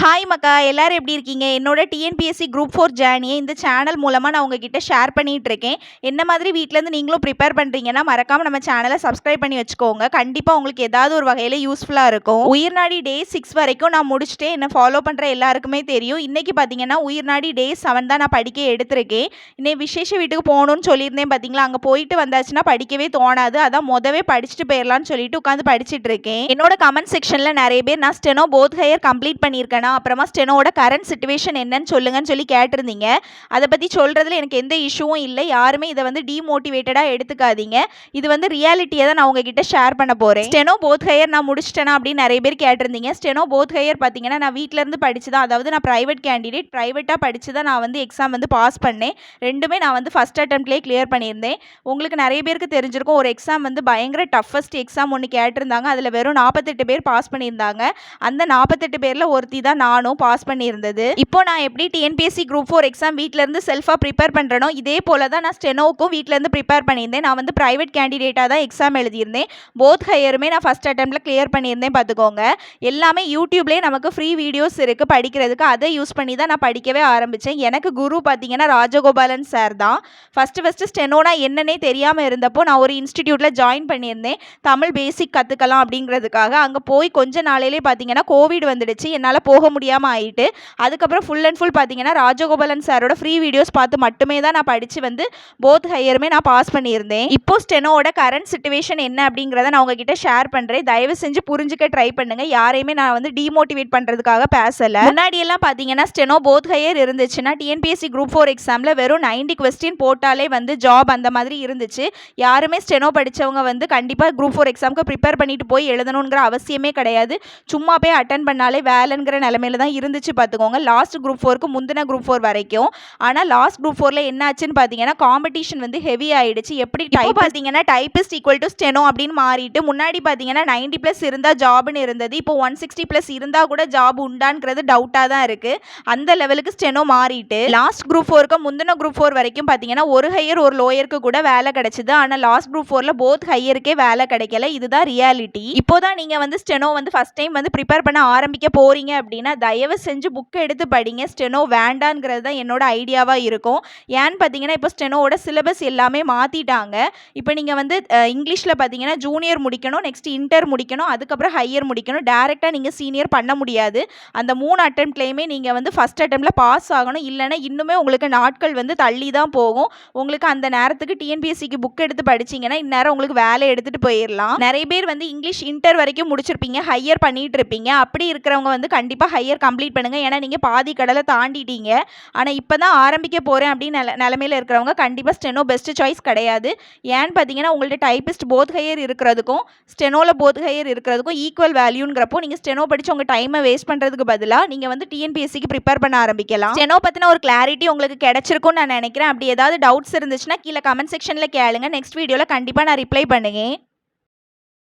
Hi மக்கா, எல்லாரும் எப்படி இருக்கீங்க? என்னோட டிஎன்பிஎஸ்சி குரூப் 4 ஜேர்னியை இந்த சேனல் மூலமாக நான் உங்ககிட்ட ஷேர் பண்ணிட்டு இருக்கேன். என்ன மாதிரி வீட்டிலேருந்து நீங்களும் ப்ரிப்பேர் பண்ணுறீங்கன்னா மறக்காமல் நம்ம சேனலை சப்ஸ்கிரைப் பண்ணி வச்சுக்கோங்க. கண்டிப்பாக உங்களுக்கு ஏதாவது ஒரு வகையில் யூஸ்ஃபுல்லாக இருக்கும். உயிர்நாடி டே 6 வரைக்கும் நான் முடிச்சுட்டு என்னை ஃபாலோ பண்ணுற எல்லாருக்குமே தெரியும். இன்றைக்கி பார்த்தீங்கன்னா உயிர்நாடி டே 7 தான் நான் படிக்க எடுத்திருக்கேன். இன்னைக்கு விசேஷ வீட்டுக்கு போகணும்னு சொல்லியிருந்தேன் பார்த்தீங்களா, அங்கே போயிட்டு வந்தாச்சுன்னா படிக்கவே தோணாது. அதான் மொதவே படிச்சுட்டு போயிடலான்னு சொல்லிட்டு உட்காந்து படிச்சுட்டு இருக்கேன். என்னோட கமெண்ட் செக்ஷனில் நிறைய பேர் நான் ஸ்டெனோ போத் ஹையர் கம்ப்ளீட் பண்ணியிருக்கேன், அப்புறமா ஸ்டெனோட கரண்ட் சிச்சுவேஷன் என்னன்னு சொல்லுங்கன்னு சொல்லி கேட்டிருந்தீங்க. அதை பற்றி சொல்கிறதுல எனக்கு எந்த இஷ்யூவும் இல்லை. யாருமே இதை வந்து டீமோட்டிவேட்டடாக எடுத்துக்காதீங்க. இது வந்து ரியாலிட்டியை தான் நான் உங்ககிட்ட ஷேர் பண்ண போகிறேன். ஸ்டெனோ போத் ஹையர் நான் முடிச்சிட்டேனா அப்படின்னு நிறைய பேர் கேட்டிருந்தீங்க. ஸ்டெனோ போத் ஹையர் பார்த்தீங்கன்னா நான் வீட்டிலேருந்து படிச்சு தான், அதாவது நான் ப்ரைவேட் கேண்டிடேட், ப்ரைவேட்டாக படித்து தான் நான் வந்து எக்ஸாம் வந்து பாஸ் பண்ணேன். ரெண்டுமே நான் வந்து ஃபஸ்ட் அட்டெம்ப்ட்லேயே கிளியர் பண்ணியிருந்தேன். உங்களுக்கு நிறைய பேருக்கு தெரிஞ்சிருக்கும், ஒரு எக்ஸாம் வந்து பயங்கர டஃபஸ்ட் எக்ஸாம் ஒன்று கேட்டிருந்தாங்க. அதில் வெறும் 48 பேர் பாஸ் பண்ணியிருந்தாங்க. அந்த 48 பேரில் ஒருத்தி தான் நானும் பாஸ் பண்ணியிருந்தது. இப்போ நான் எப்படி டிஎன்பிஎஸ்சி குரூப் 4 எக்ஸாம் வீட்டிலேருந்து செல்ஃபாக ப்ரிப்பேர் பண்ணுறனோ இதே போல தான் நான் ஸ்டெனோவுக்கும் வீட்டிலேருந்து ப்ரிப்பேர் பண்ணியிருந்தேன். நான் வந்து ப்ரைவேட் கேண்டிடேட்டாக தான் எக்ஸாம் எழுதியிருந்தேன். போத் ஹையருமே நான் ஃபஸ்ட் அட்டெம்ப்டில் கிளியர் பண்ணியிருந்தேன். பார்த்துக்கோங்க, எல்லாமே யூடியூப்லேயே நமக்கு ஃப்ரீ வீடியோஸ் இருக்குது படிக்கிறதுக்கு. அதை யூஸ் பண்ணி தான் நான் படிக்கவே ஆரம்பித்தேன். எனக்கு குரு பார்த்தீங்கன்னா ராஜகோபாலன் சார் தான். ஃபஸ்ட்டு ஸ்டெனோனா என்னன்னே தெரியாமல் இருந்தப்போ நான் ஒரு இன்ஸ்டிடியூட்டில் ஜாயின் பண்ணியிருந்தேன், தமிழ் பேசிக் கற்றுக்கலாம் அப்படிங்கிறதுக்காக. அங்கே போய் கொஞ்ச நாளையிலே பார்த்தீங்கன்னா கோவிட் வந்துடுச்சு, என்னால் போக முடியாமல் ஆயிட்டு. அதுக்கப்புறம் ஃபுல் அண்ட் ஃபுல் பார்த்தீங்கன்னா ராஜகோபாலன் சாரோட ஃப்ரீ வீடியோஸ் பார்த்து மட்டுமே தான் நான் படித்து வந்து போத் ஹையருமே நான் பாஸ் பண்ணியிருந்தேன். இப்போ ஸ்டெனோட கரண்ட் சிச்சுவேஷன் என்ன அப்படிங்கிறத நான் உங்ககிட்ட ஷேர் பண்ணுறேன். தயவு செஞ்சு புரிஞ்சுக்க ட்ரை பண்ணுங்க. யாரையுமே நான் வந்து டிமோட்டிவேட் பண்ணுறதுக்காக பேசலை. முன்னாடியெல்லாம் பார்த்தீங்கன்னா ஸ்டெனோ போத் ஹையர் இருந்துச்சுன்னா டிஎன்பிஎஸ்சி குரூப் 4 எக்ஸாமில் வெறும் 90 கொஸ்டின் போட்டாலே வந்து ஜாப் அந்த மாதிரி இருந்துச்சு. யாருமே ஸ்டெனோ படித்தவங்க வந்து கண்டிப்பாக குரூப் 4 எக்ஸாமுக்கு ப்ரிப்பேர் பண்ணிட்டு போய் எழுதணுங்கிற அவசியமே கிடையாது. சும்மா போய் அட்டன் பண்ணாலே வேலைங்கிற நிலைமையில தான் இருந்துச்சு. பார்த்துக்கோங்க, லாஸ்ட் குரூப் 4க்கு முந்தின குரூப் 4 வரைக்கும். ஆனால் லாஸ்ட் குரூப் 4ல என்ன ஆச்சுன்னு பார்த்தீங்கன்னா காம்படிஷன் வந்து ஹெவி ஆயிடுச்சு. எப்படி டைப் பார்த்தீங்கன்னா டைப்பிஸ்ட் ஈக்குவல் டு ஸ்டெனோ அப்படின்னு மாறிட்டு, முன்னாடி பார்த்தீங்கன்னா 90+ இருந்தால் ஜாப்னு இருந்தது. இப்போ 160+ இருந்தால் கூட ஜாப் உண்டான்ங்கிறது டவுட்டாக தான் இருக்குது. அந்த லெவலுக்கு ஸ்டெனோ மாறிட்டு லாஸ்ட் குரூப் 4க்கு முந்தின குரூப் 4 வரைக்கும் பார்த்தீங்கன்னா ஒரு ஹையர் ஒரு லோயருக்கு கூட வேலை கிடைச்சிது. ஆனால் லாஸ்ட் குரூப் 4ல போத் ஹையருக்கே வேலை கிடைக்கல. இதுதான் ரியாலிட்டி. இப்போதான் நீங்கள் வந்து ஸ்டெனோ வந்து ஃபஸ்ட் டைம் வந்து ப்ரிப்பேர் பண்ண ஆரம்பிக்க போறீங்க அப்படின்னா தயவு செஞ்சு புக்கை எடுத்து படிங்க. ஸ்டெனோ வேண்டாங்கிறது தான் என்னோட ஐடியாவாக இருக்கும். ஏன்னு பார்த்தீங்கன்னா இப்போ ஸ்டெனோட சிலபஸ் எல்லாமே மாற்றிட்டாங்க. இப்போ நீங்கள் வந்து இங்கிலீஷில் பார்த்தீங்கன்னா ஜூனியர் முடிக்கணும், நெக்ஸ்ட் இன்டர் முடிக்கணும், அதுக்கப்புறம் ஹையர் முடிக்கணும். டேரெக்டாக நீங்கள் சீனியர் பண்ண முடியாது. அந்த 3 அட்டெம்ப்ட்லேயுமே நீங்கள் வந்து ஃபஸ்ட் அட்டெம்ப்டில் பாஸ் ஆகணும். இல்லைன்னா இன்னுமே உங்களுக்கு நாட்கள் வந்து தள்ளி தான் போகும். உங்களுக்கு அந்த நேரத்துக்கு டிஎன்பிஎஸ்சிக்கு புக் எடுத்து படிச்சிங்கன்னா இந்நேரம் உங்களுக்கு வேலை எடுத்துகிட்டு போயிடலாம். நிறைய பேர் வந்து இங்கிலீஷ் இன்டர் வரைக்கும் முடிச்சிருப்பீங்க, ஹையர் பண்ணிட்டு இருப்பீங்க. அப்படி இருக்கிறவங்க வந்து கண்டிப்பாக ஹையர் கம்ப்ளீட் பண்ணுங்கள். ஏன்னா நீங்கள் பாதி கடலை தாண்டிட்டீங்க. ஆனால் இப்போ தான் ஆரம்பிக்க போகிறேன் அப்படின்னு நிலமையில் இருக்கிறவங்க கண்டிப்பாக ஸ்டெனோ பெஸ்ட் சாய்ஸ் கிடையாது. ஏன்னு பார்த்தீங்கன்னா உங்கள்ட்ட டைப்பிஸ்ட் போத் ஹையர் இருக்கிறதுக்கும் ஸ்டெனோவில் போத் ஹையர் இருக்கிறதுக்கும் ஈக்குவல் வேல்யூங்கிறப்போ நீங்கள் ஸ்டெனோ படித்து உங்கள் டைமை வேஸ்ட் பண்ணுறதுக்கு பதிலாக நீங்கள் வந்து டிஎன்பிஎஸ்சிக்கு ப்ரிப்பேர் பண்ண ஆரம்பிக்கலாம். ஸ்டெனோ பற்றின ஒரு கிளாரிட்டி உங்களுக்கு கிடைச்சிருக்கும்னு நான் நினைக்கிறேன். அப்படி ஏதாவது டவுட்ஸ் இருந்துச்சுன்னா கீழே கமெண்ட் செக்ஷனில் கேளுங்க. நெக்ஸ்ட் வீடியோவில் கண்டிப்பாக நான் ரிப்ளை பண்ணுவேன்.